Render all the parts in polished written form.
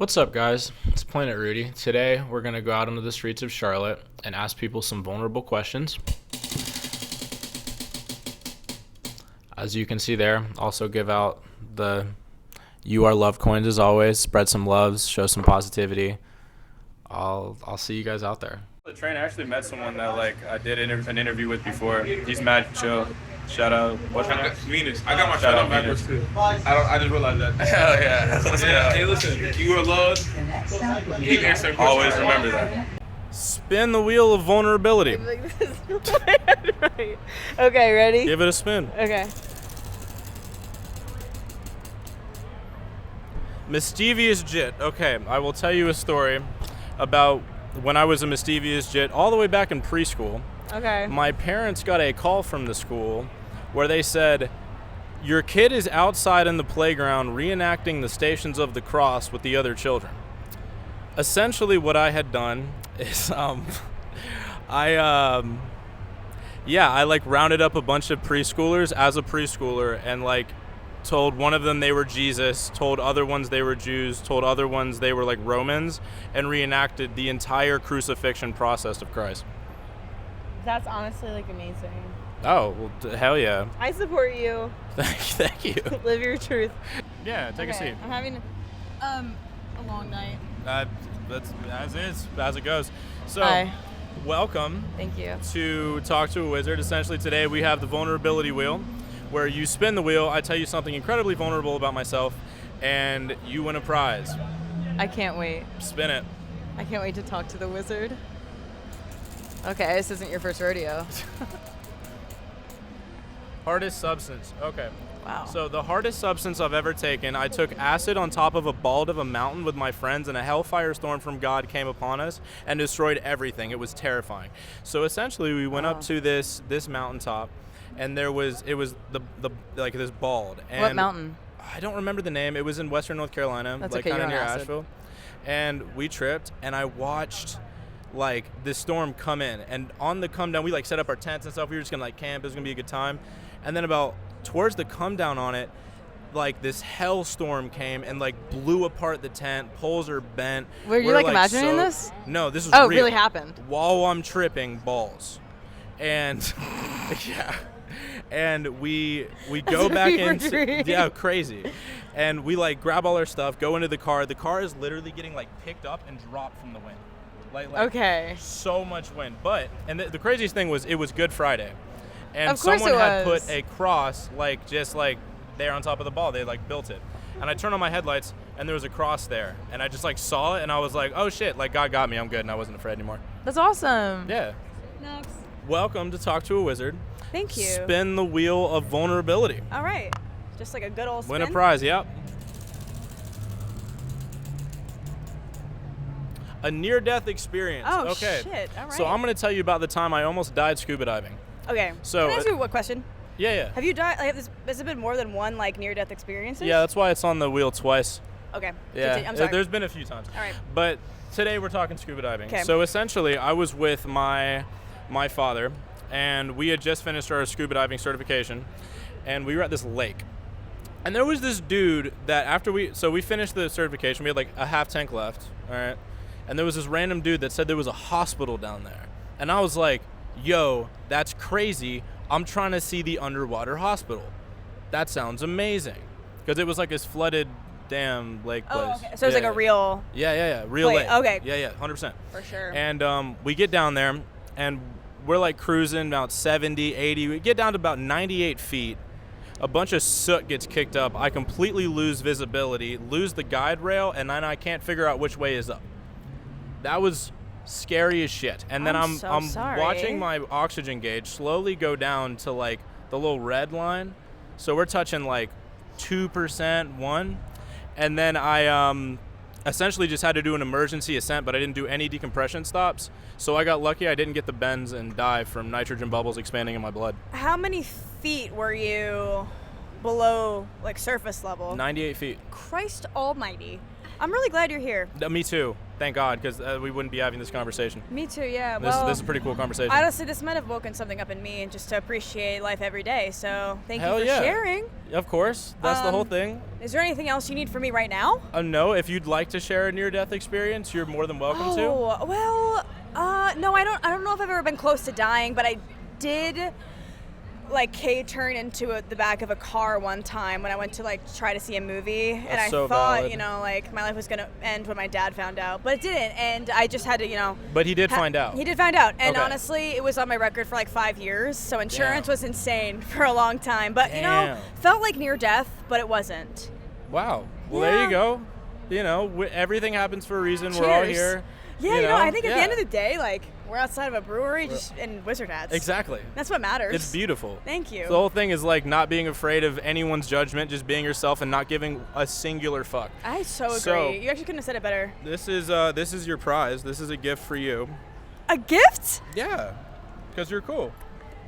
What's up, guys? It's Planet Rudy. Today, we're going to go out into the streets of Charlotte and ask people some vulnerable questions. As you can see there, also give out the You Are Love coins as always. Spread some loves, show some positivity. I'll see you guys out there. The train actually met someone that I did an interview with before. He's mad chill. Shout out. What's your name? Venus. I got my shout out backwards too. I just realized that. Hell yeah. Let's go. Hey, listen. You are loved. Keep answering questions. Always remember that. Spin the wheel of vulnerability. Right. Okay, ready? Give it a spin. Okay. Mischievous Jit. Okay, I will tell you a story about when I was a mischievous Jit all the way back in preschool. Okay. My parents got a call from the school where they said, your kid is outside in the playground reenacting the Stations of the Cross with the other children. Essentially what I had done is I rounded up a bunch of preschoolers as a preschooler and told one of them they were Jesus, told other ones they were Jews, told other ones they were Romans, and reenacted the entire crucifixion process of Christ. That's honestly amazing. Oh, well, hell yeah. I support you. Thank you. Live your truth. Yeah, take a seat. I'm having a long night. That's as it goes. So, Hi. welcome Thank you. to Talk to a Wizard. Essentially, today we have the vulnerability wheel, where you spin the wheel, I tell you something incredibly vulnerable about myself, and you win a prize. I can't wait. Spin it. I can't wait to talk to the wizard. Okay, this isn't your first rodeo. Hardest substance. Okay. Wow. So the hardest substance I've ever taken, I took acid on top of a bald of a mountain with my friends, and a hellfire storm from God came upon us and destroyed everything. It was terrifying. So essentially, we went up to this mountaintop, and it was this bald. And What mountain? I don't remember the name. It was in Western North Carolina, That's okay, kind you're of on near acid. Asheville. And we tripped, and I watched this storm come in, and on the come down, we set up our tents and stuff. We were just gonna camp. It was gonna be a good time. And then about towards the come down on it, this hellstorm came and blew apart the tent. Poles are bent. Were you imagining this? No, this was Oh, it real. really happened. While I'm tripping balls, and yeah, and we go back fever into dream. crazy, and we grab all our stuff, go into the car. The car is literally getting picked up and dropped from the wind. Okay. So much wind. But the craziest thing was it was Good Friday, and Of course someone it had was. put a cross just there on top of the ball. They built it, and I turned on my headlights and there was a cross there, and I just saw it and I was oh shit, God got me. I'm good, and I wasn't afraid anymore. That's awesome. Yeah. Next. Welcome to Talk to a Wizard. Thank you. Spin the wheel of vulnerability. All right. Just a good old spin. Win a prize. Yep. A near-death experience. Oh, okay. shit. All right. So I'm going to tell you about the time I almost died scuba diving. Okay. So, Can I ask you a question? Yeah. Have you died? Has it been more than one near-death experiences? Yeah, that's why it's on the wheel twice. Okay. Yeah. Continue. I'm sorry. There's been a few times. All right. But today we're talking scuba diving. Okay. So essentially, I was with my father, and we had just finished our scuba diving certification, and we were at this lake. And there was this dude that after we finished the certification, we had a half tank left, all right? And there was this random dude that said there was a hospital down there. And I was like, yo, that's crazy. I'm trying to see the underwater hospital. That sounds amazing. Because it was this flooded dam lake place. Oh, okay. So it's a real. Yeah. Real Wait, lake. okay. Yeah, 100%. For sure. And we get down there, and we're cruising about 70, 80. We get down to about 98 feet. A bunch of soot gets kicked up. I completely lose visibility, lose the guide rail, and then I can't figure out which way is up. That was scary as shit. And then I'm so sorry. watching my oxygen gauge slowly go down to the little red line. So we're touching 2%, 1. And then I essentially just had to do an emergency ascent, but I didn't do any decompression stops. So I got lucky I didn't get the bends and die from nitrogen bubbles expanding in my blood. How many feet were you below surface level? 98 feet. Christ almighty. I'm really glad you're here. Me too. Thank God, because we wouldn't be having this conversation. Me too, yeah. This is a pretty cool conversation. Honestly, this might have woken something up in me and just to appreciate life every day. So thank Hell you for yeah. sharing. Of course, that's the whole thing. Is there anything else you need from me right now? No, if you'd like to share a near-death experience, you're more than welcome to. Oh, well, no, I don't know if I've ever been close to dying, but I did K-turn into the back of a car one time when I went to try to see a movie, and I so thought valid. my life was gonna end when my dad found out, but it didn't, and I just had to But he did find out. He did find out, and Okay. honestly, it was on my record for 5 years, so insurance was insane for a long time, but Damn. felt like near death, but it wasn't. Wow. Well, there Yeah. you go. Everything happens for a reason. We're all Cheers. here. Yeah, I think at the end of the day. day, we're outside of a brewery just in wizard hats. Exactly. That's what matters. It's beautiful. Thank you. The whole thing is not being afraid of anyone's judgment, just being yourself and not giving a singular fuck. I so agree. So- You actually couldn't have said it better. This is your prize. This is a gift for you. A gift? Yeah, because you're cool.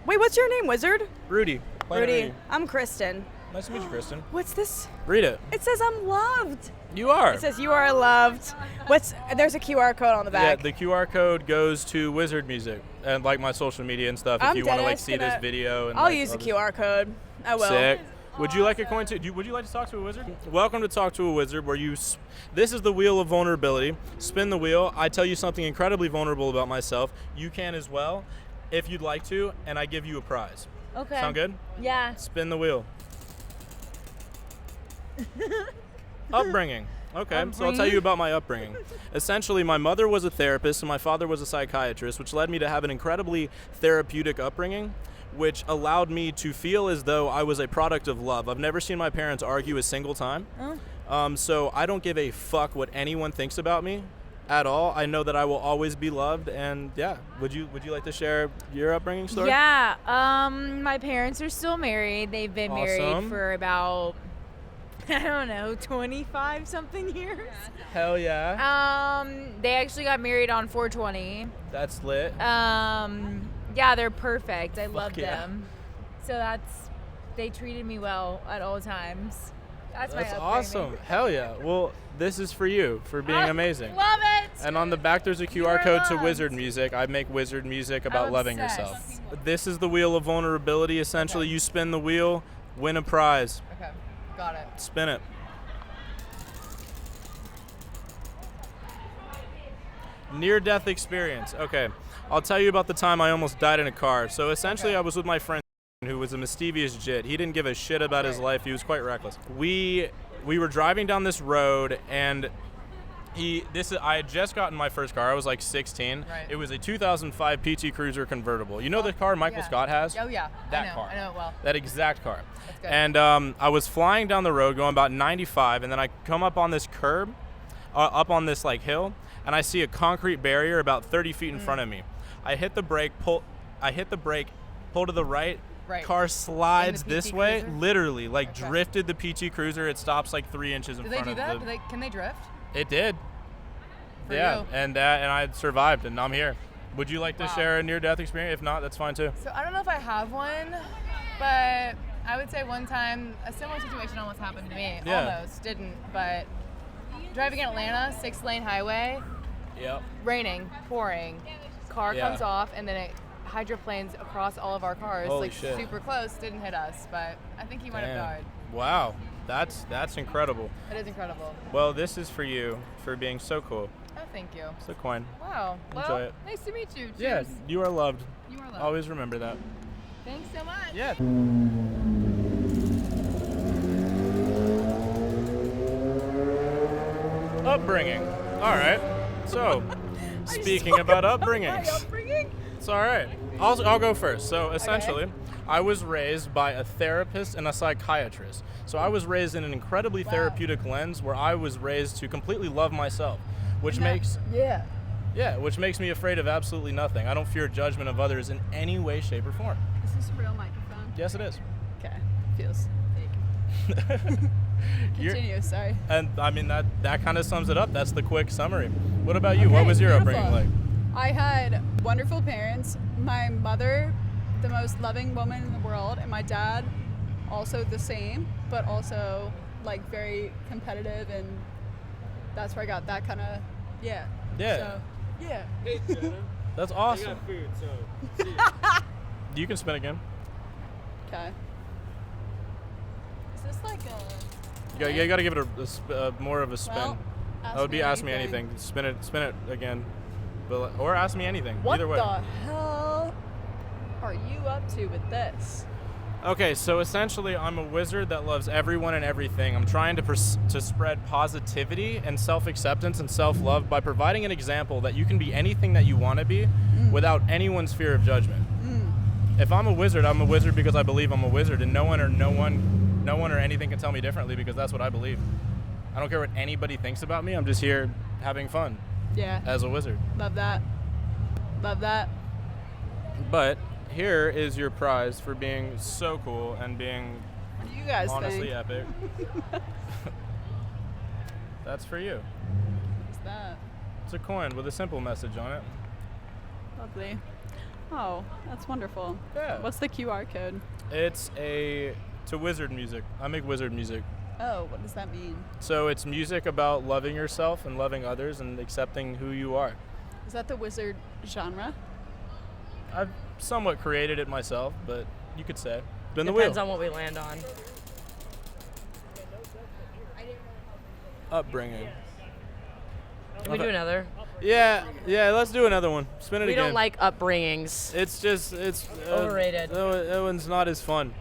Wait, what's your name, Wizard? Rudy. Planet Rudy. I'm Kristen. Nice to meet you, Kristen. What's this? Read it. It says I'm loved. You are. It says you are loved. There's a QR code on the Yeah, back. the QR code goes to Wizard Music and my social media and stuff. If I'm you want to deadass see this gonna- video, and I'll use the all this- QR code. I will. Sick. Would you like a coin to? Would you like to talk to a wizard? Welcome to Talk to a Wizard, where this is the wheel of vulnerability. Spin the wheel. I tell you something incredibly vulnerable about myself. You can as well, if you'd like to, and I give you a prize. Okay. Sound good? Yeah. Spin the wheel. Upbringing. Okay, so I'll tell you about my upbringing. Essentially, my mother was a therapist and my father was a psychiatrist, which led me to have an incredibly therapeutic upbringing, which allowed me to feel as though I was a product of love. I've never seen my parents argue a single time. So I don't give a fuck what anyone thinks about me at all. I know that I will always be loved, and yeah. Would you like to share your upbringing story? Yeah. My parents are still married. They've been Awesome. married for about, I don't know, 25 something years. Hell yeah. They actually got married on 420. That's lit. Yeah, they're perfect. I love yeah. them. So they treated me well at all times. That's my upbringing. awesome. Hell yeah. Well, this is for you, for being amazing. Love it. And on the back, there's a QR You're code to loved. Wizard Music. I make wizard music about I'm loving obsessed. yourself. This is the wheel of vulnerability. Essentially, you spin the wheel, win a prize. Okay, got it. Spin it. Near-death experience. Okay, I'll tell you about the time I almost died in a car. So essentially, I was with my friend who was a mischievous jit. He didn't give a shit about his life. He was quite reckless. We were driving down this road, and I had just gotten my first car. I was like 16. Right. It was a 2005 PT Cruiser convertible. You know the car Michael yeah. Scott has? Oh yeah. That car. I know it well. That exact car. That's good. And I was flying down the road going about 95, and then I come up on this curb, up on this hill, and I see a concrete barrier about 30 feet in front of me. I hit the brake, pull to the right. Right. Car slides PT this way, Cruiser? literally, drifted the PT Cruiser. It stops 3 inches in Do they front do of that? the. Can they drift? It did. For yeah, you. and I survived, and I'm here. Would you like to Wow. share a near-death experience? If not, that's fine too. So I don't know if I have one, but I would say one time a similar situation almost happened to me. Yeah. Almost didn't, but driving in Atlanta, 6-lane highway, Yep. raining, pouring, car Yeah. comes off, and then it hydroplanes across all of our cars, Holy shit. super close. Didn't hit us, but I think he might have Damn. died. Wow, that's incredible. It is incredible. Well, this is for you for being so cool. Oh, thank you. It's a coin. Wow. Enjoy Well, it. nice to meet you. Yeah, Cheers. you are loved. You are loved. Always remember that. Thanks so much. Yeah. Upbringing. All right. So, speaking about upbringings. Upbringing? It's all right. I'll go first. So essentially, I was raised by a therapist and a psychiatrist. So I was raised in an incredibly therapeutic lens where I was raised to completely love myself, which makes which makes me afraid of absolutely nothing. I don't fear judgment of others in any way, shape, or form. Is this a real microphone? Yes, it is. Okay. Feels fake. You're- Continue, sorry. And I mean that kind of sums it up. That's the quick summary. What about you? What was your upbringing like? I had wonderful parents. My mother, the most loving woman in the world, and my dad, also the same, but also very competitive, and that's where I got that kind of Yeah. So, yeah. That's awesome. food, so. You can spin again. Okay. Is this like a? You got to give it more of a spin. Well, That would be ask me anything. Spin it again, or ask me anything. What Either way. the hell are you up to with this? Okay, so essentially, I'm a wizard that loves everyone and everything. I'm trying to spread positivity and self-acceptance and self-love by providing an example that you can be anything that you want to be without anyone's fear of judgment. If I'm a wizard because I believe I'm a wizard, and no one or anything can tell me differently because that's what I believe. I don't care what anybody thinks about me. I'm just here having fun Yeah. as a wizard. Love that. Love that. But here is your prize for being so cool and being What do you guys honestly think? epic. That's for you. What's that? It's a coin with a simple message on it. Lovely. Oh, that's wonderful. Yeah. What's the QR code? It's to wizard music. I make wizard music. Oh, what does that mean? So it's music about loving yourself and loving others and accepting who you are. Is that the wizard genre? I've somewhat created it myself, but you could say. Spin the Depends wheel. on what we land on. Upbringing. Can we do another? Yeah, let's do another one. Spin it We again. don't like upbringings. It's Overrated. That one's not as fun.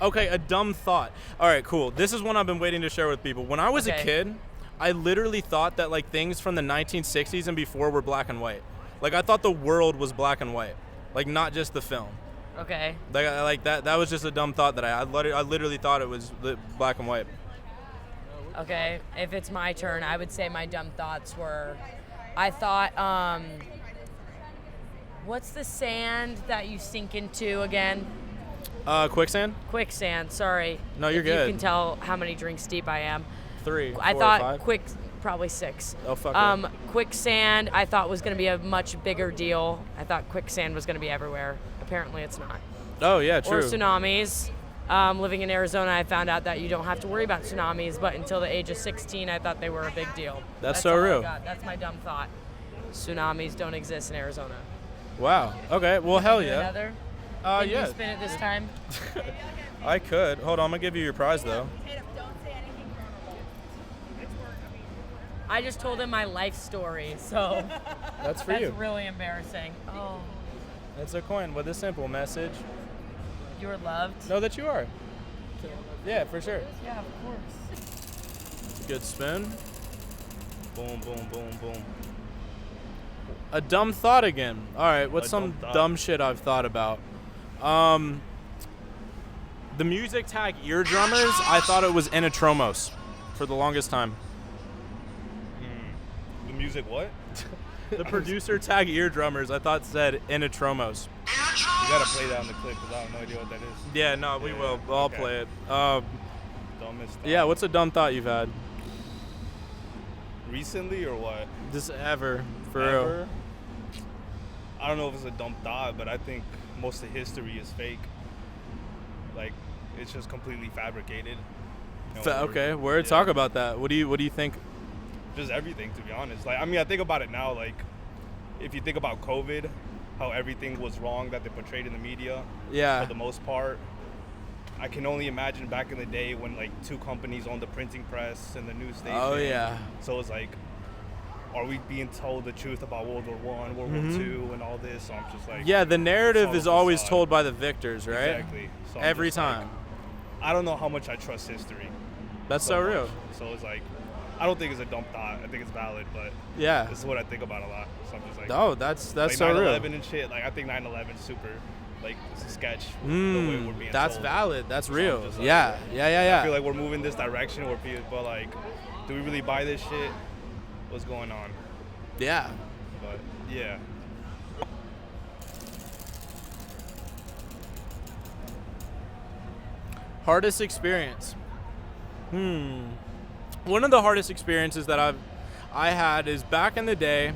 Okay, a dumb thought. All right, cool. This is one I've been waiting to share with people. When I was a Okay. kid, I literally thought that like things from the 1960s and before were black and white. Like I thought the world was black and white, like not just the film. Okay. Like that was just a dumb thought that I literally thought it was black and white. Okay. If it's my turn, I would say my dumb thoughts were, I thought, what's the sand that you sink into again? Quicksand? Quicksand. Sorry. No, you're If good. You can tell how many drinks deep I am. 3, 4, I thought 5. probably 6. Oh fuck. it. Quicksand I thought was going to be a much bigger deal. I thought quicksand was going to be everywhere. Apparently it's not. Oh yeah, true. Or tsunamis. Living in Arizona, I found out that you don't have to worry about tsunamis, but until the age of 16, I thought they were a big deal. That's so all I real. got. That's my dumb thought. Tsunamis don't exist in Arizona. Wow. Okay. Well, hell Do yeah. Another? Can Yeah. you spin it this time? I could. Hold on. I'm gonna give you your prize though. I just told him my life story, so That's for that's you. really embarrassing. Oh, It's a coin with a simple message. you're loved. Know that you are. Yeah, for sure. Yeah, of course. Good spin. Boom, boom, boom, boom. A dumb thought again. All right, what's A some dumb thought. dumb shit I've thought about? The music tag eardrummers, I thought it was Inatromos for the longest time. The music what? The producer tag eardrummers, I thought said Inatromos. You gotta play that on the clip because I have no idea what that is. Yeah, no, we Yeah, will. I'll okay. play it. Dumbest thought. Yeah, what's a dumb thought you've had? Recently or what? Just ever, for real. Ever? I don't know if it's a dumb thought, but I think most of history is fake. Like, it's just completely fabricated. You know, Okay, word. yeah. Talk about that. What do you think? Just everything, to be honest. Like, I mean, I think about it now. Like, if you think about COVID, how everything was wrong that they portrayed in the media. Yeah. For the most part, I can only imagine back in the day when like 2 companies owned the printing press and the news station. Oh yeah. So it's like, are we being told the truth about World War I, World War II, and all this? So I'm just like, Mm-hmm. Yeah, the narrative all is a always facade. told by the victors, right? Exactly. So I'm Every just like, time. I don't know how much I trust history. That's so real. much. So it's like, I don't think it's a dumb thought. I think it's valid, but Yeah. this is what I think about a lot. So I'm just like, Oh, that's like so 9/11 real. and shit. Like, I think 9/11 is super, like, it's a sketch. the way we're being That's told. valid. That's So I'm real. just like- Yeah. I feel like we're moving this direction where people are like, do we really buy this shit? What's going on? Yeah. But yeah. Hardest experience. One of the hardest experiences that I had is back in the day.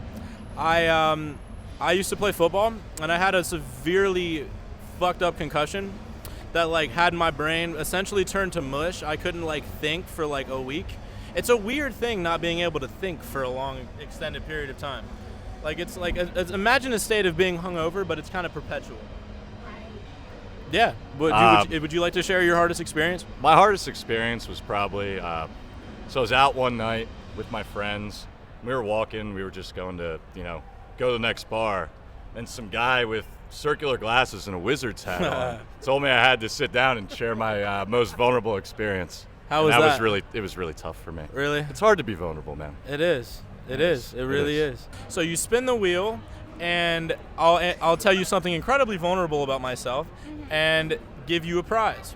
I used to play football, and I had a severely fucked up concussion that like had my brain essentially turned to mush. I couldn't like think for like a week. It's a weird thing not being able to think for a long extended period of time. Like it's like imagine a state of being hungover, but it's kind of perpetual. Yeah. Would you like to share your hardest experience? My hardest experience was probably, so I was out one night with my friends. We were walking. We were just going to, go to the next bar. And some guy with circular glasses and a wizard's hat on told me I had to sit down and share my most vulnerable experience. How was that? It was really tough for me. Really? It's hard to be vulnerable, man. It is. It is. It really is. So you spin the wheel, and I'll tell you something incredibly vulnerable about myself, and give you a prize.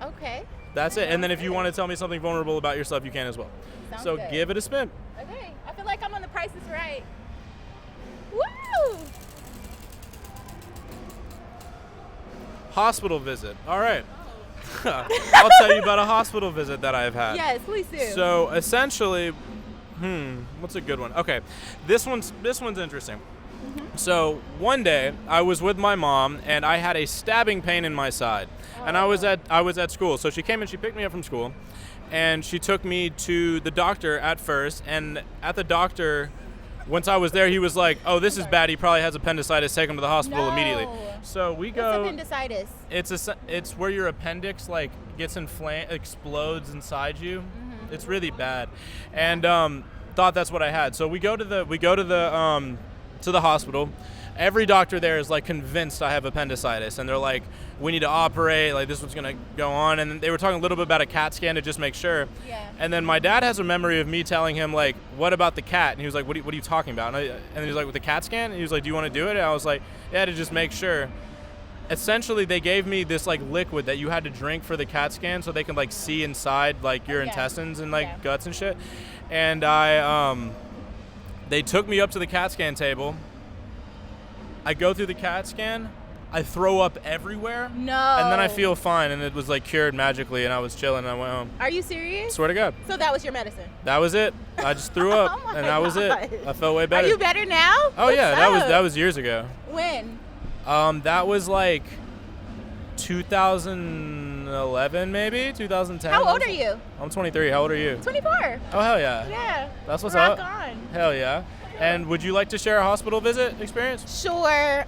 Okay. That's it. And then if you want to tell me something vulnerable about yourself, you can as well. Sounds so good. give it a spin. Okay. I feel like I'm on The Price is Right. Woo! Hospital visit. All right. I'll tell you about a hospital visit that I've had. Yes, please do. So essentially, what's a good one? Okay, this one's interesting. So one day I was with my mom and I had a stabbing pain in my side, and I was at school. So she came and she picked me up from school, and she took me to the doctor at first. And at the doctor, once I was there, he was like, "Oh, this is bad. He probably has appendicitis. Take him to the hospital immediately." So we go. What's appendicitis? It's where your appendix like gets inflamed, explodes inside you. It's really bad, and thought that's what I had. So we go to the hospital. Every doctor there is like convinced I have appendicitis, and they're like, "We need to operate. Like this is what's gonna go on." And they were talking a little bit about a CAT scan to just make sure. Yeah. And then my dad has a memory of me telling him like, "What about the cat?" And he was like, "What are you talking about?" And he was like, "With the CAT scan?" And he was like, "Do you want to do it?" And I was like, "Yeah, to just make sure." Essentially, they gave me this like liquid that you had to drink for the CAT scan, so they can like see inside like your intestines and like guts and shit. And they took me up to the CAT scan table. I go through the CAT scan, I throw up everywhere. No. And then I feel fine, and it was like cured magically, and I was chilling, and I went home. Are you serious? Swear to God. So that was your medicine? That was it. I just threw up, Oh my and that was it. God. I felt way better. Are you better now? Oh What's yeah, up? that was years ago. When? That was like 2011 maybe, 2010. How old are you? I'm 23. How old are you? 24. Oh hell yeah. Yeah. That's what's Rock up. on. Hell yeah. And would you like to share a hospital visit experience? Sure.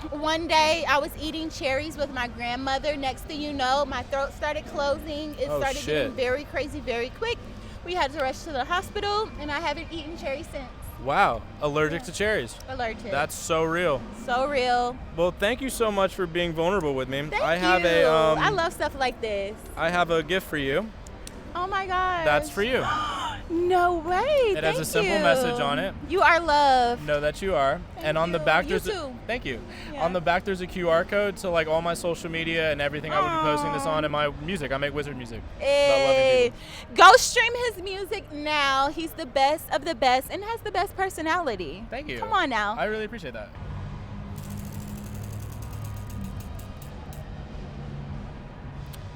One day I was eating cherries with my grandmother. Next thing you know, my throat started closing. It started getting very crazy very quick. We had to rush to the hospital, and I haven't eaten cherries since. Wow, allergic to cherries. Allergic. That's so real. So real. Well, thank you so much for being vulnerable with me. Thank I have you. a I love stuff like this. I have a gift for you. Oh my gosh. That's for you. No way. It has a simple message on it. You are loved. Know that you are. And on the back there's You too. thank you. Yeah. On the back there's a QR code to like all my social media and everything I would be posting this on, and my music. I make wizard music. About loving Hey, people. go stream his music now. He's the best of the best and has the best personality. Thank you. Come on now. I really appreciate that.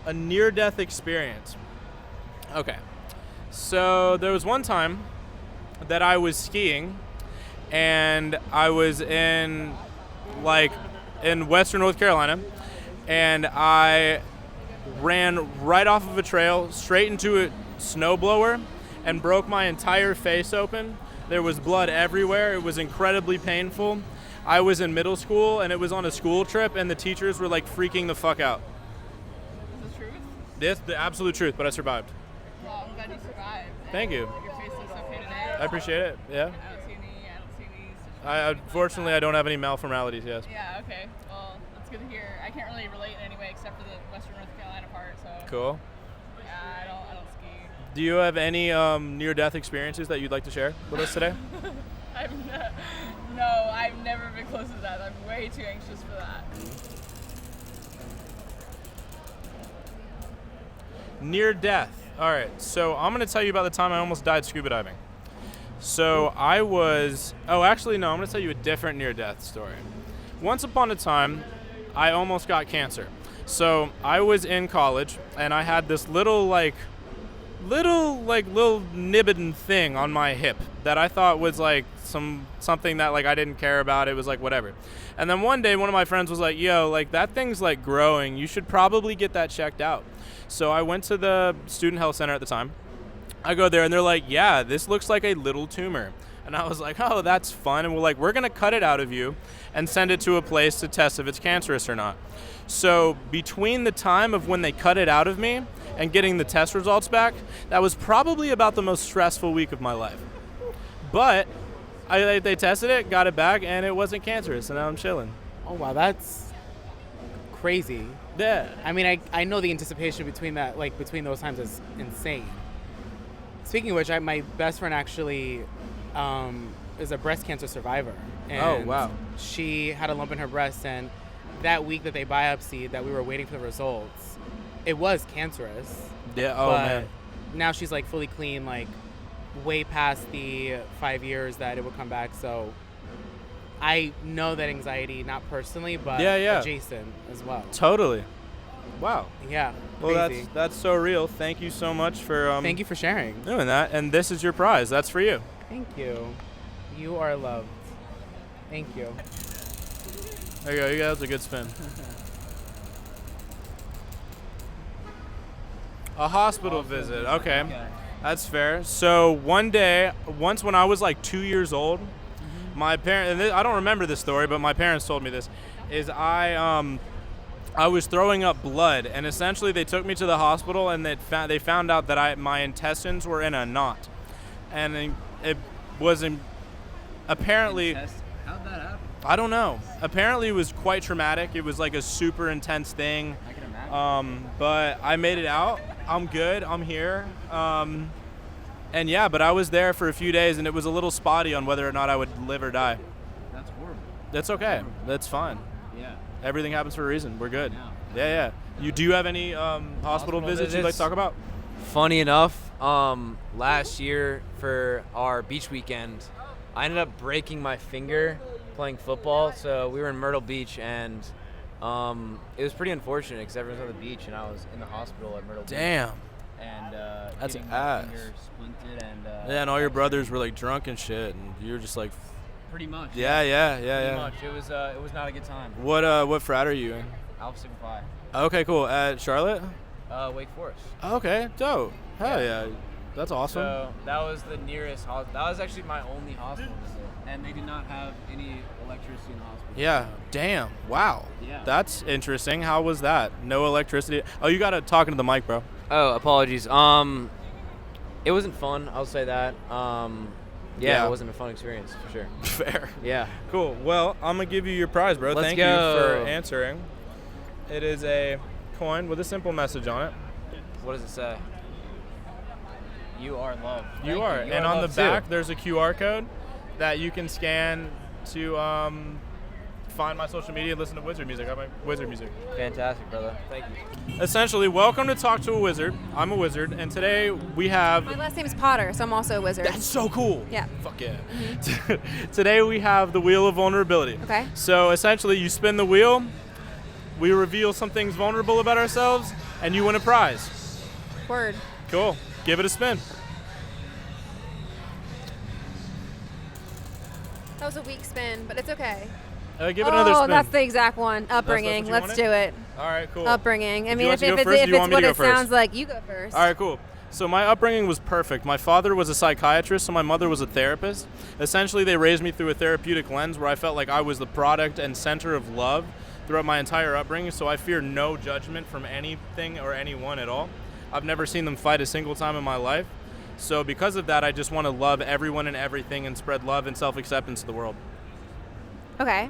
A near-death experience. Okay. So there was one time that I was skiing, and I was in Western North Carolina, and I ran right off of a trail straight into a snowblower and broke my entire face open. There was blood everywhere. It was incredibly painful. I was in middle school, and it was on a school trip, and the teachers were like freaking the fuck out. Is the truth? This the absolute truth, but I survived. Well, I'm glad you survived. Thank you. Your face looks okay today. I appreciate it. Yeah. I don't see any. Unfortunately, I don't have any malformalities. Yes. Yeah. Okay. Well, that's good to hear. I can't really relate in any way except for the Western North Carolina part. So. Cool. Yeah, I don't ski. Do you have any near-death experiences that you'd like to share with us today? No, I've never been close to that. I'm way too anxious for that. Near death. All right. So I'm going to tell you about the time I almost died scuba diving. So I was. Oh, actually, no. I'm going to tell you a different near-death story. Once upon a time, I almost got cancer. So I was in college, and I had this little nibbin thing on my hip that I thought was like something that like I didn't care about. It was like whatever. And then one day one of my friends was like, yo, like that thing's like growing. You should probably get that checked out. So I went to the student health center at the time. I go there and they're like, yeah, this looks like a little tumor. And I was like, oh, that's fun. And we're going to cut it out of you and send it to a place to test if it's cancerous or not. So between the time of when they cut it out of me and getting the test results back, that was probably about the most stressful week of my life. But they tested it, got it back, and it wasn't cancerous, and now I'm chilling. Oh, wow, that's crazy. Yeah. I mean, I know the anticipation between those times is insane. Speaking of which, my best friend actually is a breast cancer survivor. And oh, wow. She had a lump in her breast, and that week that they biopsied, that we were waiting for the results, it was cancerous. Yeah, oh, but man. Now she's, like, fully clean, like, way past the 5 years that it would come back, so I know that anxiety, not personally, but adjacent as well. Totally. Wow. Yeah. Well, crazy. that's so real. Thank you so much for thank you for sharing. Doing that. And this is your prize. That's for you. Thank you. You are loved. Thank you. There you go. You guys a good spin. A hospital visit. Okay. That's fair. So once when I was like 2 years old, my parents, and I don't remember this story, but my parents told me this, is I was throwing up blood, and essentially they took me to the hospital, and they found out that my intestines were in a knot, and it wasn't apparently. How'd that happen? I don't know. Apparently, it was quite traumatic. It was like a super intense thing. I can imagine. But I made it out. I'm good. I'm here. And yeah, but I was there for a few days, and it was a little spotty on whether or not I would live or die. That's horrible. That's okay. That's fine. Yeah. Everything happens for a reason. We're good. Yeah. Do you have any hospital visits you'd like to talk about? Funny enough, last year for our beach weekend, I ended up breaking my finger playing football. So we were in Myrtle Beach, and it was pretty unfortunate because everyone's on the beach, and I was in the hospital at Myrtle Beach. Damn. And that's getting ass. my finger splinted, and Yeah, and all your brothers were like drunk and shit, and you were just like. Pretty much. Yeah. Pretty much. It was not a good time. What frat are you in? Alpha Sigma Phi. Okay, cool. At Charlotte? Wake Forest. Okay, dope. Hell yeah. That's awesome. So that was the nearest hospital. That was actually my only hospital visit. And they did not have any electricity in the hospital. Yeah. Damn. Wow. Yeah. That's interesting. How was that? No electricity. Oh, you gotta talk into the mic, bro. Oh, apologies. It wasn't fun. I'll say that. Yeah, it wasn't a fun experience for sure. Fair. Yeah. Cool. Well, I'm gonna give you your prize, bro. Let's Thank go. you for answering. It is a coin with a simple message on it. What does it say? You are loved. You are. And on the back, there's a QR code that you can scan to find my social media and listen to Wizard music. I have my Wizard music. Fantastic, brother. Thank you. Essentially, welcome to Talk to a Wizard. I'm a wizard, and today we have... My last name is Potter, so I'm also a wizard. That's so cool. Yeah. Fuck yeah. Mm-hmm. Today we have the Wheel of Vulnerability. Okay. So essentially, you spin the wheel, we reveal some things vulnerable about ourselves, and you win a prize. Word. Cool. Give it a spin. That was a weak spin, but it's okay. Give it another spin. Oh, that's the exact one. Upbringing. Let's do it. All right, cool. Upbringing. I mean, if it's what it sounds like, you go first. All right, cool. So my upbringing was perfect. My father was a psychiatrist, so my mother was a therapist. Essentially, they raised me through a therapeutic lens where I felt like I was the product and center of love throughout my entire upbringing, so I fear no judgment from anything or anyone at all. I've never seen them fight a single time in my life. So because of that, I just want to love everyone and everything and spread love and self-acceptance to the world. Okay.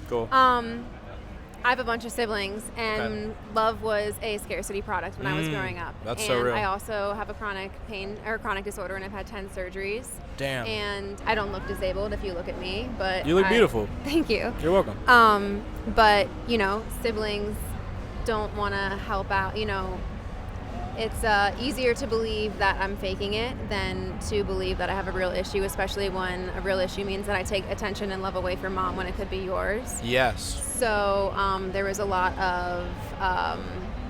Cool. I have a bunch of siblings, and love was a scarcity product when I was growing up. That's and so real. I also have a chronic pain or chronic disorder, and I've had 10 surgeries. Damn. And I don't look disabled if you look at me, but You look beautiful. Thank you. You're welcome. But siblings don't want to help out. It's easier to believe that I'm faking it than to believe that I have a real issue, especially when a real issue means that I take attention and love away from mom when it could be yours. Yes. So there was a lot of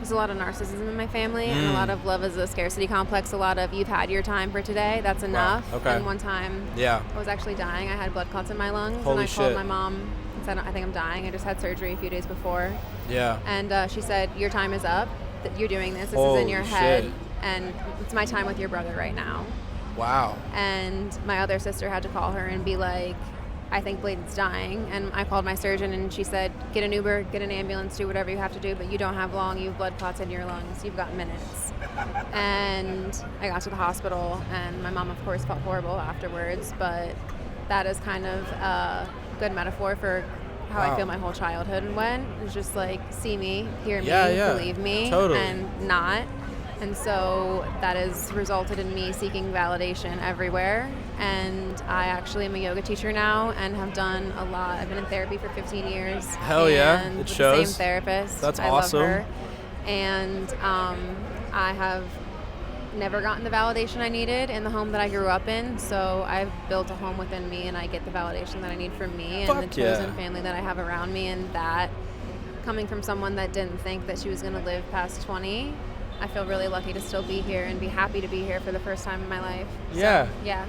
narcissism in my family, and a lot of love as a scarcity complex. A lot of you've had your time for today. That's enough. Wow. Okay. And one time, I was actually dying. I had blood clots in my lungs, Holy and I called shit. my mom and said, "I think I'm dying. I just had surgery a few days before." Yeah. And she said, "Your time is up. That you're doing this. This is in your head, and it's my time with your brother right now." Wow. And my other sister had to call her and be like, I think Bladen's dying. And I called my surgeon and she said, get an Uber, get an ambulance, do whatever you have to do, but you don't have long. You have blood clots in your lungs. You've got minutes. And I got to the hospital and my mom, of course, felt horrible afterwards, but that is kind of a good metaphor for how I feel my whole childhood went. It was just like, see me, hear me, believe me, and not. And so that has resulted in me seeking validation everywhere. And I actually am a yoga teacher now and have done a lot. I've been in therapy for 15 years. Hell yeah, it with shows. The same therapist. That's I awesome. love her. And I have never gotten the validation I needed in the home that I grew up in. So I've built a home within me and I get the validation that I need from me and the chosen family that I have around me. And that, coming from someone that didn't think that she was going to live past 20, I feel really lucky to still be here and be happy to be here for the first time in my life. Yeah. So, yeah.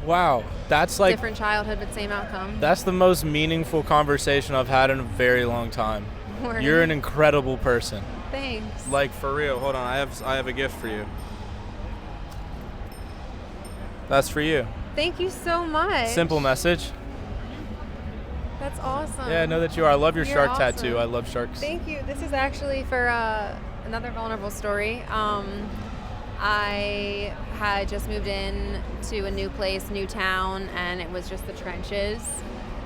Wow. That's like different childhood, but same outcome. That's the most meaningful conversation I've had in a very long time. Word. You're an incredible person. Thanks. Like, for real. Hold on. I have a gift for you. That's for you. Thank you so much. Simple message. That's awesome. Yeah, I know that you are. I love your You're shark awesome. tattoo. I love sharks. Thank you. This is actually for another vulnerable story. I had just moved in to a new place, new town, and it was just the trenches.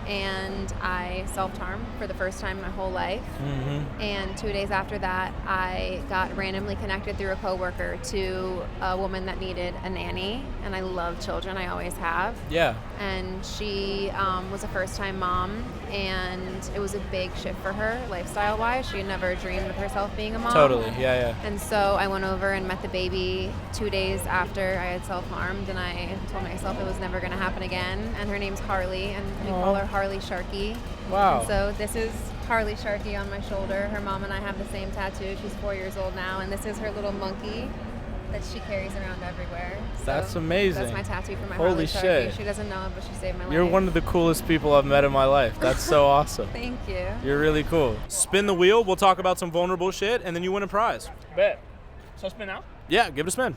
And I self-harmed for the first time in my whole life. Mm-hmm. And 2 days after that, I got randomly connected through a coworker to a woman that needed a nanny. And I love children, I always have. Yeah. And she was a first-time mom, and it was a big shift for her, lifestyle-wise. She had never dreamed of herself being a mom. Totally, yeah. And so I went over and met the baby 2 days after I had self-harmed, and I told myself it was never going to happen again. And her name's Harley, and we call her Harley Sharkey. Wow. And so this is Harley Sharkey on my shoulder. Her mom and I have the same tattoo. She's 4 years old now, and this is her little monkey that she carries around everywhere. So that's amazing. That's my tattoo for my Holy Harley shit. Sharkey. She doesn't know it, but she saved my life. You're one of the coolest people I've met in my life. That's so awesome. Thank you. You're really cool. Spin the wheel. We'll talk about some vulnerable shit, and then you win a prize. Bet. So spin now? Yeah, give it a spin.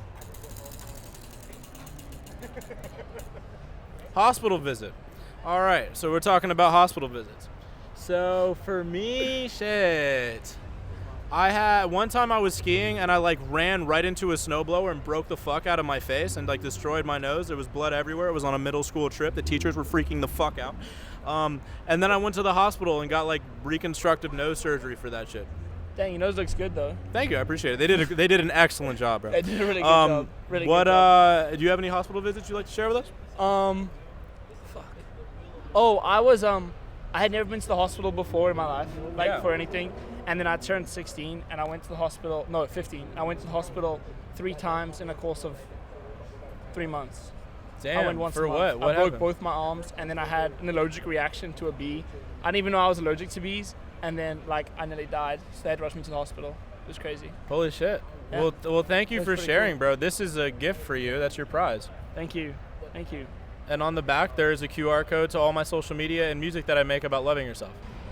Hospital visit. All right, so we're talking about hospital visits. So for me, shit. I had one time I was skiing and I like ran right into a snowblower and broke the fuck out of my face and like destroyed my nose. There was blood everywhere. It was on a middle school trip. The teachers were freaking the fuck out. And then I went to the hospital and got like reconstructive nose surgery for that shit. Dang, your nose looks good though. Thank you, I appreciate it. They did an excellent job, bro. They did a really good job. Really good job. Do you have any hospital visits you'd like to share with us? Oh, I had never been to the hospital before in my life, for anything. And then I turned 16 and I went to the hospital, 15. I went to the hospital 3 times in a course of 3 months. Damn, I went once for a month. what? What I broke happened? both my arms and then I had an allergic reaction to a bee. I didn't even know I was allergic to bees. And then I nearly died. So they had to rush me to the hospital. It was crazy. Holy shit. Yeah. Well, thank you That's for pretty sharing, cool. bro. This is a gift for you. That's your prize. Thank you. Thank you. And on the back, there is a QR code to all my social media and music that I make about loving yourself.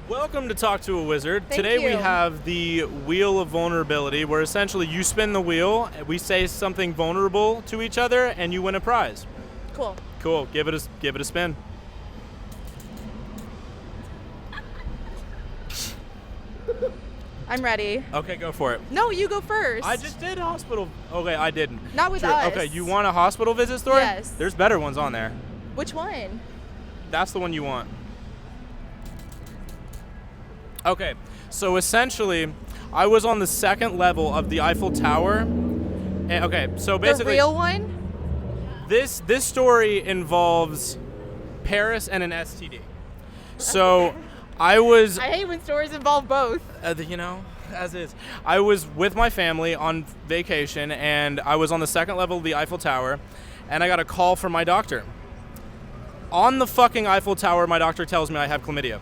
Welcome to Talk to a Wizard. Thank Today we you. have the Wheel of Vulnerability, where essentially you spin the wheel, we say something vulnerable to each other, and you win a prize. Cool. Cool. Give it a spin. I'm ready. Okay, go for it. No, you go first. I just did hospital. Okay, I didn't. Not with Sure. us. Okay, you want a hospital visit story? Yes. There's better ones on there. Which one? That's the one you want. Okay, so essentially, I was on the second level of the Eiffel Tower. And, okay, so basically, The real one? this story involves Paris and an STD. So I was, I hate when stories involve both. as is. I was with my family on vacation, and I was on the second level of the Eiffel Tower, and I got a call from my doctor. On the fucking Eiffel Tower, my doctor tells me I have chlamydia.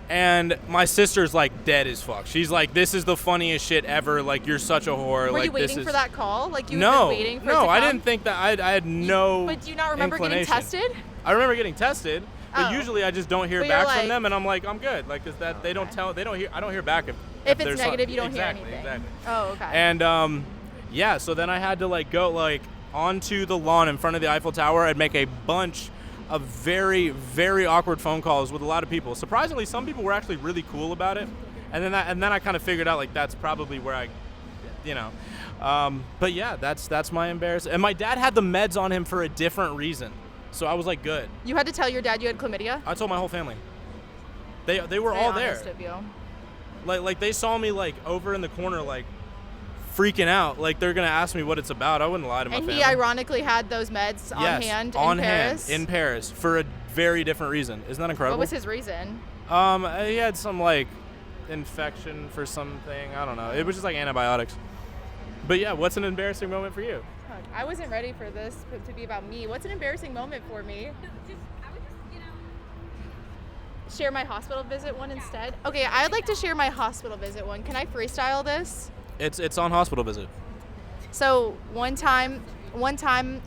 And my sister's like dead as fuck. She's like, this is the funniest shit ever. Like, you're such a whore. Were like, you waiting for that call? Like you No, were waiting for it no, to I come? didn't think that. I had no. But do you not remember getting inclination. tested? I remember getting tested, but Oh. usually I just don't hear But you're back like- from them, and I'm like, I'm good. Like, 'cause that they don't hear. I don't hear back if If it's there's some- negative, you don't hear exactly, anything. Exactly. Oh, okay. And yeah, so then I had to like go like onto the lawn in front of the Eiffel Tower. I'd make a bunch of very, very awkward phone calls with a lot of people. Surprisingly, some people were actually really cool about it. And then I kind of figured out, like, that's probably where I, you know. But yeah, that's my embarrassment. And my dad had the meds on him for a different reason. So I was like, good. You had to tell your dad you had chlamydia? I told my whole family. They were all there. Of you. Like they saw me like over in the corner like freaking out. Like they're gonna ask me what it's about. I wouldn't lie to my family. And he ironically had those meds on hand in Paris? In Paris for a very different reason. Isn't that incredible? What was his reason? He had some like infection for something. I don't know. It was just like antibiotics. But yeah, what's an embarrassing moment for you? I wasn't ready for this to be about me. What's an embarrassing moment for me? Share my hospital visit one instead? Okay, I'd like to share my hospital visit one. Can I freestyle this? It's on hospital visit. So one time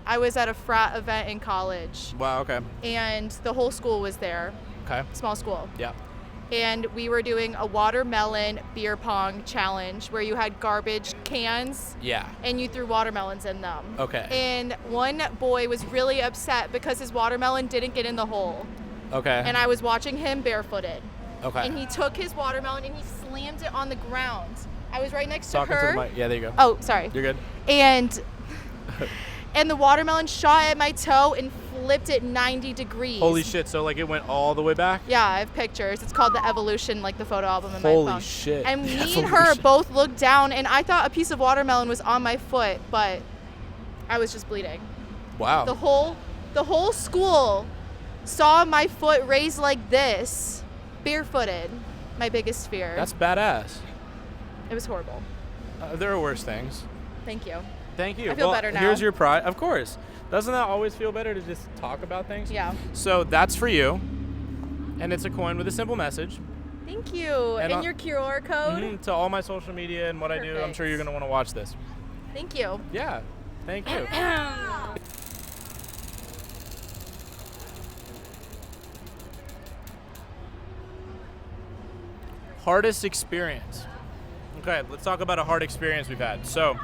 I was at a frat event in college. Wow, okay. And the whole school was there. Okay. Small school. Yeah. And we were doing a watermelon beer pong challenge where you had garbage cans. Yeah. And you threw watermelons in them. Okay. And one boy was really upset because his watermelon didn't get in the hole. Okay. And I was watching him barefooted. Okay. And he took his watermelon and he slammed it on the ground. I was right next Talking to her. To the mic. Yeah, there you go. Oh, sorry. You're good. And the watermelon shot at my toe and flipped it 90 degrees. Holy shit, so like it went all the way back? Yeah, I have pictures. It's called The Evolution, like the photo album in my phone. Holy shit. And me and her both looked down and I thought a piece of watermelon was on my foot, but I was just bleeding. Wow. The whole school saw my foot raised like this, barefooted. My biggest fear. That's badass. It was horrible. There are worse things. Thank you. Thank you. I feel well, better now. Here's your pride. Of course. Doesn't that always feel better to just talk about things? Yeah. So that's for you. And it's a coin with a simple message. Thank you. And your QR code? To all my social media and what I do, I'm sure you're going to want to watch this. Thank you. Yeah. Thank you. Hardest experience. Okay, let's talk about a hard experience we've had. So,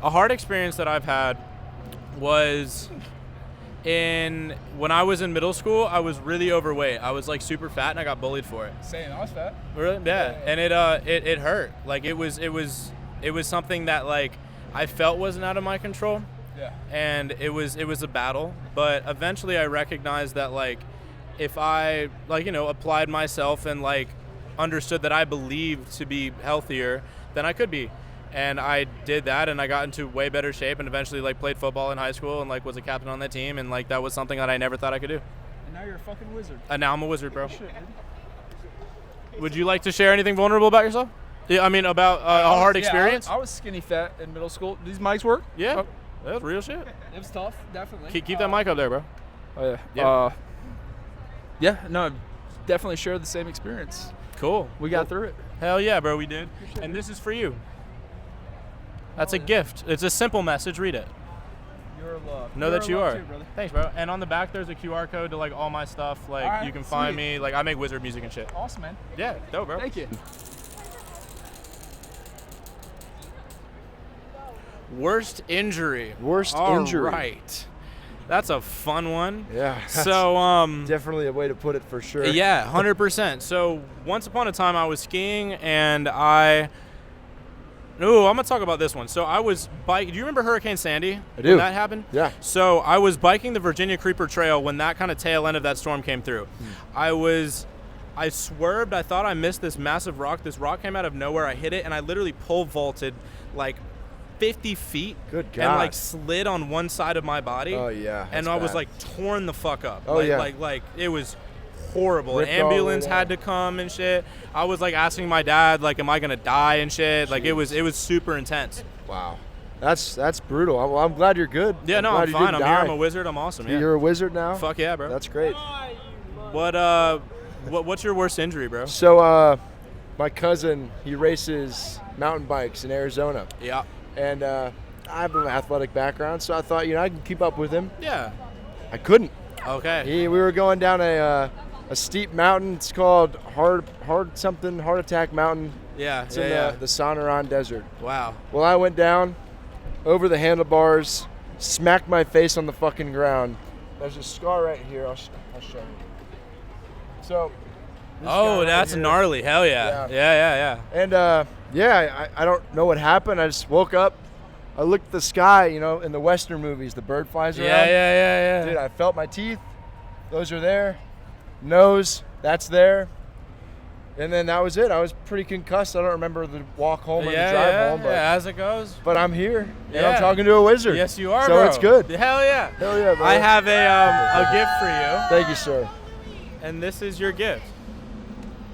a hard experience that I've had was when I was in middle school. I was really overweight. I was like super fat, and I got bullied for it. Same, I was fat. Really? Yeah. And it hurt. Like it was something that like I felt wasn't out of my control. Yeah. And it was a battle, but eventually I recognized that like if I applied myself and like understood that I believed to be healthier, then I could be. And I did that, and I got into way better shape, and eventually like played football in high school and like was a captain on that team, and like that was something that I never thought I could do. And now you're a fucking wizard. And now I'm a wizard, bro. Shit, dude. Would you like to share anything vulnerable about yourself? Yeah, I mean about a hard experience. I was skinny fat in middle school. These mics work? Yeah, that was real shit. It was tough, definitely. Keep that mic up there, bro. Oh yeah. Yeah. No, definitely shared the same experience. Cool. We got through it. Hell yeah, bro, we did. And this is for you. That's a gift. It's a simple message. Read it. You're loved. Know that you are. Too, brother. Thanks, bro. And on the back, there's a QR code to like all my stuff. Like right, you can find sweet. me. Like I make wizard music and shit. Awesome, man. Yeah, dope, bro. Thank you. Worst injury. Worst all injury. Right. That's a fun one. Yeah. So definitely a way to put it for sure. Yeah, 100%. So once upon a time I was skiing and I'm gonna talk about this one. So I was do you remember Hurricane Sandy? I do. When that happened? Yeah. So I was biking the Virginia Creeper Trail when that kind of tail end of that storm came through. I swerved. I thought I missed this massive rock. This rock came out of nowhere. I hit it and I literally pole vaulted like 50 feet. Good God. And like slid on one side of my body. Oh yeah. And I was like torn the fuck up. Oh like, yeah. Like it was horrible. Ripped An all the way ambulance had to come and shit. I was like asking my dad like, am I gonna die and shit? Like it was super intense. Wow. That's brutal. Well, I'm glad you're good. Yeah, no, I'm fine. I'm here. I'm a wizard. I'm awesome. Yeah. You're a wizard now? Fuck yeah, bro. That's great. What's your worst injury, bro? So my cousin, he races mountain bikes in Arizona. Yeah. And I have an athletic background, so I thought, I can keep up with him. Yeah. I couldn't. Okay. We were going down a steep mountain. It's called Hard Attack Mountain. Yeah. It's in the Sonoran Desert. Wow. Well, I went down over the handlebars, smacked my face on the fucking ground. There's a scar right here. I'll show you. So. Oh, that's gnarly. Hell yeah. Yeah. And I don't know what happened. I just woke up. I looked at the sky, you know, in the Western movies, the bird flies around. Yeah. Dude, I felt my teeth. Those are there. Nose, that's there. And then that was it. I was pretty concussed. I don't remember the walk home or the drive home. But as it goes. But I'm here. And I'm talking to a wizard. Yes, you are, so bro. It's good. Hell yeah. Hell yeah, bro. I have a gift for you. Thank you, sir. And this is your gift.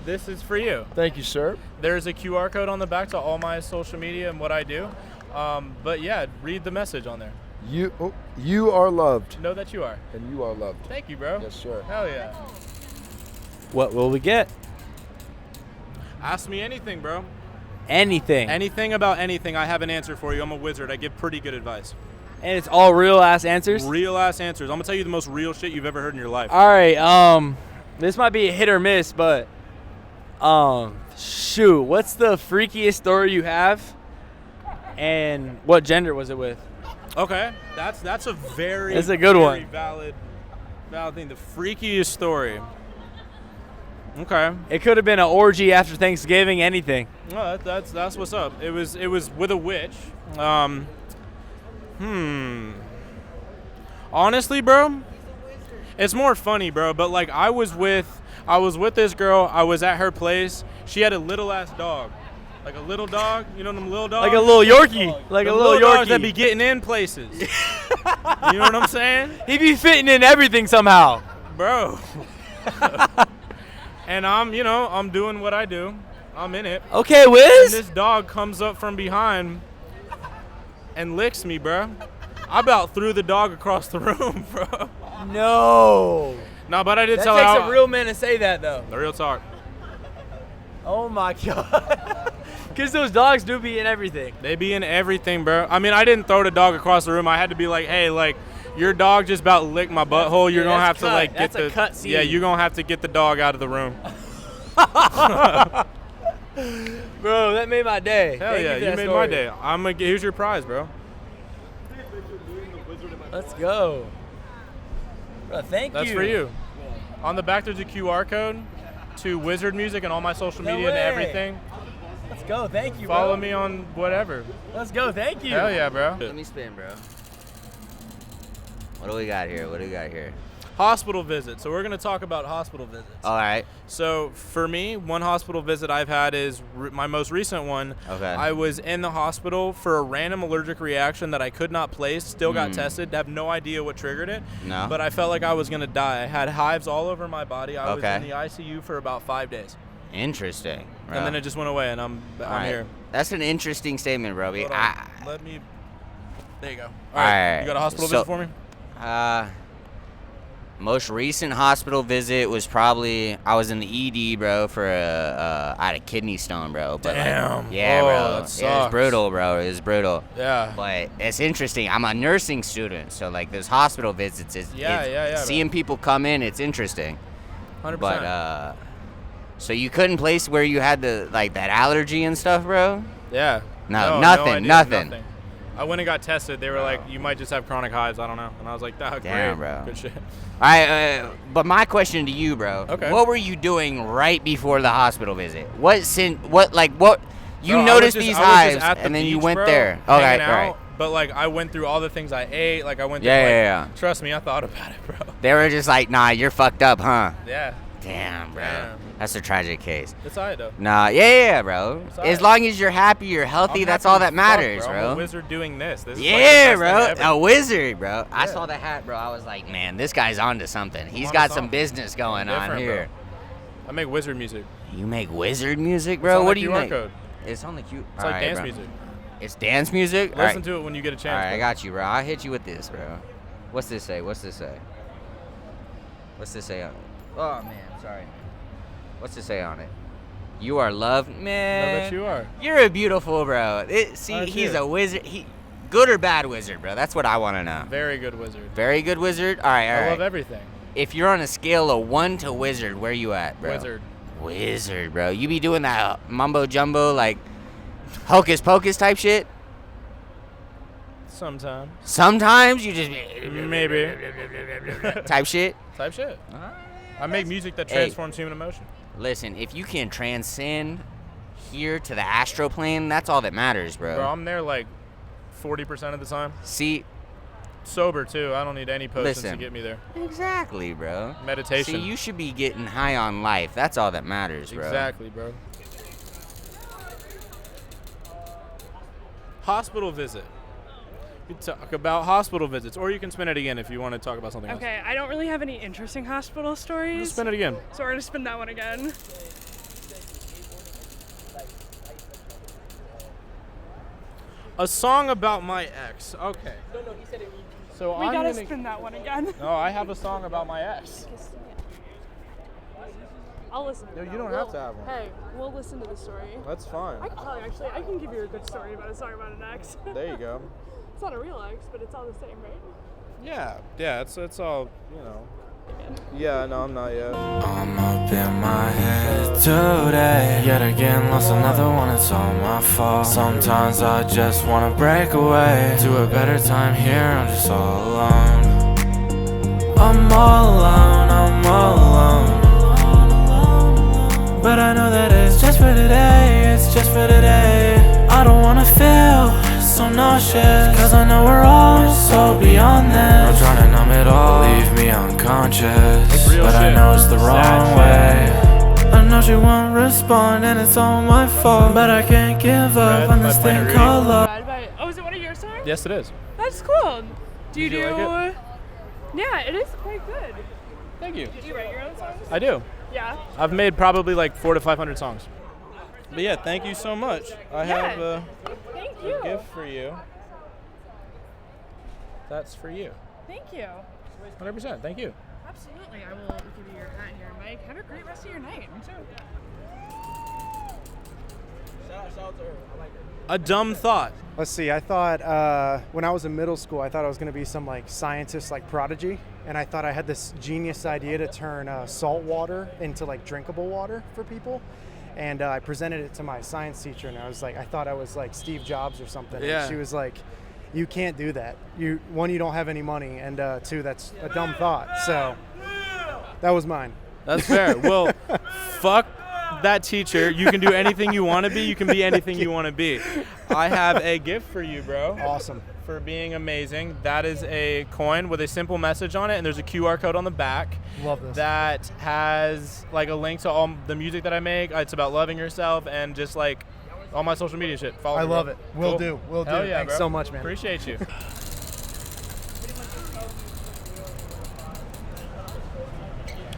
This is for you. Thank you, sir. There's a QR code on the back to all my social media and what I do. But yeah, read the message on there. You are loved. Know that you are. And you are loved. Thank you, bro. Yes, sir. Hell yeah. What will we get? Ask me anything, bro. Anything. Anything about anything. I have an answer for you. I'm a wizard. I give pretty good advice. And it's all real ass answers? Real ass answers. I'm gonna tell you the most real shit you've ever heard in your life. All right. This might be a hit or miss, but shoot, what's the freakiest story you have? And what gender was it with? Okay, that's a very that's a good one. Valid thing. The freakiest story. Okay. It could have been an orgy after Thanksgiving. Anything. No, that's what's up. It was with a witch. Honestly, bro, it's more funny, bro. But like, I was with this girl. I was at her place. She had a little ass dog. Like a little dog, you know them little dogs? Like a little Yorkie. Like a little Yorkie. Dogs that be getting in places. You know what I'm saying? He be fitting in everything somehow. Bro. And I'm doing what I do. I'm in it. Okay, Wiz. And this dog comes up from behind and licks me, bro. I about threw the dog across the room, bro. No. No, but I did that tell her. That takes a real man to say that, though. The real talk. Oh, my God. Because those dogs do be in everything. They be in everything, bro. I mean, I didn't throw the dog across the room. I had to be like, hey, like, your dog just about licked my butthole. You're going to have to, like, get a cut scene. Yeah, you're going to have to get the dog out of the room. Bro, that made my day. Hell yeah, you made my day. Here's your prize, bro. Let's go. Bro, thank you. That's for you. On the back, there's a QR code to Wizard Music and all my social media and everything. Let's go. Thank you, bro. Follow me on whatever. Let's go. Thank you. Hell yeah, bro. Let me spin, bro. What do we got here? Hospital visit. So we're going to talk about hospital visits. All right. So for me, one hospital visit I've had is my most recent one. Okay. I was in the hospital for a random allergic reaction that I could not place. Still got tested. Have no idea what triggered it. No. But I felt like I was going to die. I had hives all over my body. I was in the ICU for about 5 days. Interesting. Bro. And then it just went away, and I'm here. That's an interesting statement, bro. Let me. There you go. All right. You got a hospital visit for me? Most recent hospital visit was probably I was in the ED, bro, for I had a kidney stone, bro. But damn. Like, yeah, bro. That sucks. It was brutal, bro. It was brutal. Yeah. But it's interesting. I'm a nursing student, so like those hospital visits is seeing people come in. It's interesting. 100%. But so you couldn't place where you had the like that allergy and stuff, bro? Yeah. No, nothing. I went and got tested. They were like, you might just have chronic hives. I don't know. And I was like, damn, great. Bro. Good shit. All right, but my question to you, bro. Okay. What were you doing right before the hospital visit? You Bro, noticed these hives and then beach, you went bro, there. Okay, Okay, right. But like I went through all the things I ate. Like I went through Yeah. Trust me, I thought about it, bro. They were just like, nah, you're fucked up, huh? Yeah. Damn, bro. That's a tragic case. It's alright though. Nah, yeah, bro. As long as you're happy, you're healthy, that's all that matters, bro. I'm a wizard doing this. This is yeah, like bro. A wizard, bro. I saw the hat, bro. I was like, man, this guy's onto something. He's got some business going on here. Bro. I make wizard music. You make wizard music, bro? What do you make? Code. It's on the QR. It's like dance music. It's dance music? Listen to it when you get a chance. All right, I got you, bro. I'll hit you with this, bro. What's this say? What's this say on it? Oh, man. Sorry. What's it say on it? You are loved, man. I bet you are. You're a beautiful, bro. He's a wizard. Good or bad wizard, bro? That's what I want to know. Very good wizard. Very good wizard? All right, I love everything. If you're on a scale of 1 to wizard, where you at, bro? Wizard. Wizard, bro. You be doing that mumbo jumbo, like hocus pocus type shit? Sometimes. Sometimes you just maybe type shit. Type shit. I make music that transforms human emotion. Listen, if you can transcend here to the astral plane, that's all that matters, bro. Bro, I'm there like 40% of the time. See, sober too. I don't need any potions to get me there. Exactly, bro. Meditation. See, you should be getting high on life. That's all that matters, bro. Exactly, bro. Hospital visit. You talk about hospital visits, or you can spin it again if you want to talk about something else. Okay, I don't really have any interesting hospital stories. Just spin it again. So we're gonna spin that one again. A song about my ex. Okay. No, he said it. So we I'm gotta gonna spin that one again. No, I have a song about my ex. I'll listen. No, you don't have to have one. Hey, we'll listen to the story. That's fine. I can tell you, actually, I can give you a good story about a song about an ex. There you go. It's not a real ex, but it's all the same, right? Yeah, it's all, you know. Yeah, no, I'm not yet. I'm up in my head today. Yet again, lost another one, it's all my fault. Sometimes I just wanna break away to a better time here, I'm just all alone. I'm all alone, I'm all alone. But I know that it's just for today, it's just for today. I don't wanna feel so nauseous, cause I know we're all so beyond this. I'm trying to numb it all, leave me unconscious, but I know it's the wrong way. I know she won't respond and it's all my fault, but I can't give up on this thing called love. Oh, is it one of your songs? Yes, it is. That's cool. Do you Did you like it? Yeah, it is quite good. Thank you. Did you write your own songs? I do. Yeah. I've made probably like 400 to 500 songs. But yeah, thank you so much. I have a gift for you. That's for you. Thank you. 100%. Thank you. Absolutely. I will give you your hat here, Mike. Have a great rest of your night. Me too. Shout out to her. I like her. A dumb thought. Let's see. I thought when I was in middle school, I thought I was going to be some like scientist, like prodigy, and I thought I had this genius idea to turn salt water into like drinkable water for people. And I presented it to my science teacher, and I thought I was like Steve Jobs or something. Yeah. And she was like, "You can't do that. You don't have any money, and two, that's a dumb thought." So that was mine. That's fair. Well, fuck that teacher. You can do anything you want to be. You can be anything you want to be. I have a gift for you, bro. Awesome. For being amazing. That is a coin with a simple message on it, and there's a QR code on the back. Love this. That has like a link to all the music that I make. It's about loving yourself and just like all my social media shit. Follow I me, love bro. it. Will Cool. do. Will do. Hell yeah, Thanks bro. so much, man. Appreciate you.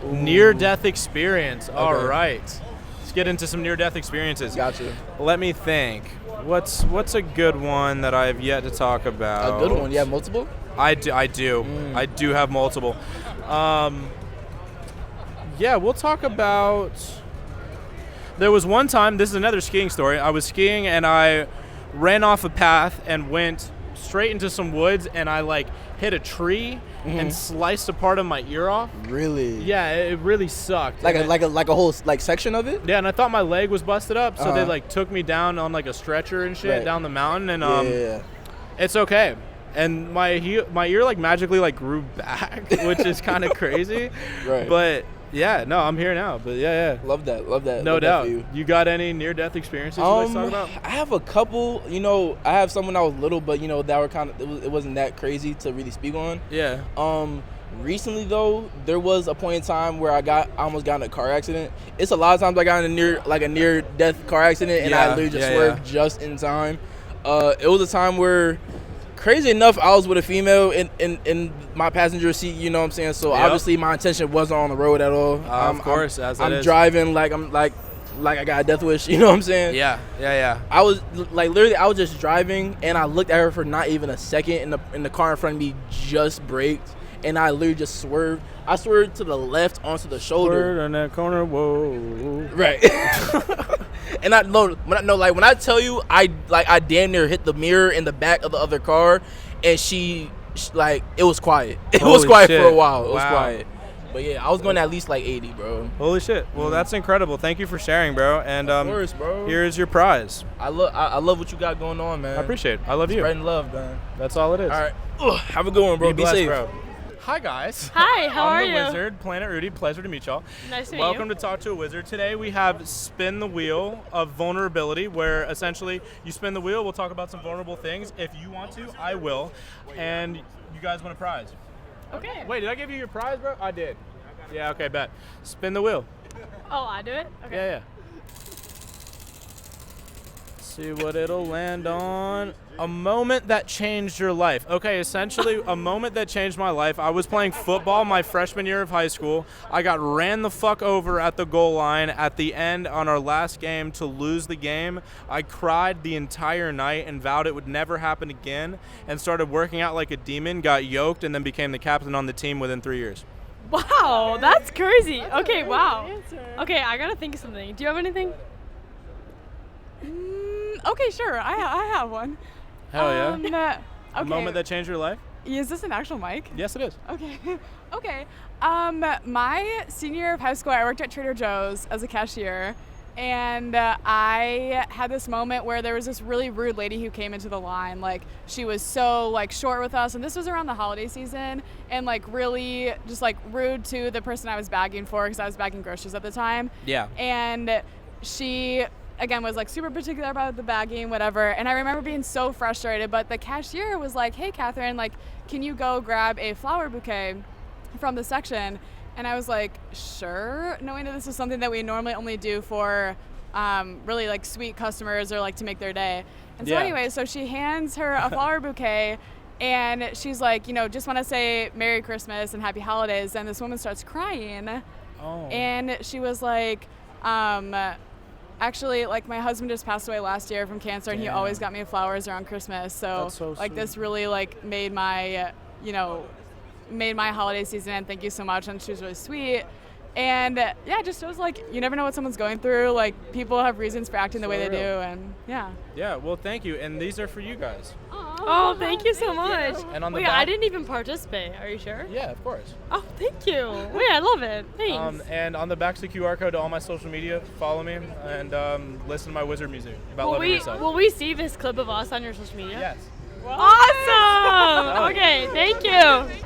Near-death experience. All right. Let's get into some near-death experiences. Gotcha. Let me think. What's a good one that I've yet to talk about? A good one. You have multiple? I do. I do have multiple. Yeah, we'll talk about. There was one time. This is another skiing story. I was skiing and I ran off a path and went straight into some woods, and I like hit a tree and sliced a part of my ear off. Really? Yeah, it really sucked. Like a whole like section of it? Yeah, and I thought my leg was busted up, so they like took me down on like a stretcher and shit down the mountain, and yeah. It's okay. And my ear like magically like grew back, which is kind of crazy. Right. But yeah, no, I'm here now. But yeah. Love that. No doubt. You got any near-death experiences you like to talk about? I have a couple. You know, I have some when I was little, but you know that were kind of it wasn't that crazy to really speak on. Yeah. Recently though, there was a point in time where I almost got in a car accident. It's a lot of times I got in a near-death car accident, and I literally just swerved just in time. It was a time where, crazy enough, I was with a female in my passenger seat, you know what I'm saying? So obviously my intention wasn't on the road at all. Of course, I'm driving like I got a death wish, you know what I'm saying? Yeah. I was like literally I was just driving, and I looked at her for not even a second, and the car in front of me just braked, and I literally just swerved. I swerved to the left onto the shoulder. Swerved on that corner, whoa. Right. And when I tell you, I damn near hit the mirror in the back of the other car, and she it was quiet. It was quiet for a while. It was quiet. But yeah, I was going at least like 80, bro. Holy shit. Well, that's incredible. Thank you for sharing, bro. And Of course, bro. here's your prize. I love what you got going on, man. I appreciate it. I love you. Spreading love, man. That's all it is. All right. Have a good one, bro. Be blessed, safe. bro. Hi, guys. Hi, how I'm are the you? Wizard, Planet Rudy. Pleasure to meet y'all. Nice to meet Welcome you. to Talk to a Wizard. Today we have Spin the Wheel of Vulnerability, where essentially you spin the wheel. We'll talk about some vulnerable things. If you want to, I will. And you guys want a prize. Okay. Wait, did I give you your prize, bro? I did. Yeah, okay, bet. Spin the wheel. Oh, I do it? Okay. Yeah. See what it'll land on. A moment that changed your life. Okay, essentially a moment that changed my life. I was playing football my freshman year of high school. I got ran the fuck over at the goal line at the end on our last game to lose the game. I cried the entire night and vowed it would never happen again and started working out like a demon, got yoked, and then became the captain on the team within 3 years. Wow, that's crazy. Okay, wow. Okay, I gotta think of something. Do you have anything? Okay, sure. I have one. Hell yeah. Okay. A moment that changed your life? Is this an actual mic? Yes, it is. Okay. Okay. My senior year of high school, I worked at Trader Joe's as a cashier, and I had this moment where there was this really rude lady who came into the line. Like, she was so like short with us, and this was around the holiday season, and like really just like rude to the person I was bagging for, because I was bagging groceries at the time. Yeah. And she again was like super particular about the bagging, whatever. And I remember being so frustrated, but the cashier was like, "Hey, Catherine, like, can you go grab a flower bouquet from the section?" And I was like, sure, knowing that this is something that we normally only do for really like sweet customers or like to make their day. And so anyway, so she hands her a flower bouquet, and she's like, you know, just want to say Merry Christmas and Happy Holidays. And this woman starts crying. Oh. And she was like, actually, like, my husband just passed away last year from cancer, and he always got me flowers around Christmas. So, That's so like, sweet. this really like made my, made my holiday season, and thank you so much. And she was really sweet. And yeah, just shows like you never know what someone's going through. Like, people have reasons for acting the way they do, and yeah. Yeah, well, thank you. And these are for you guys. Oh, thank you so much. And on the Wait, back- I didn't even participate. Are you sure? Yeah, of course. Oh, thank you. Wait, I love it. Thanks. And on the back's the QR code to all my social media. Follow me and listen to my wizard music about will loving yourself. will we see this clip of us on your social media? Yes. Awesome. Okay, thank you.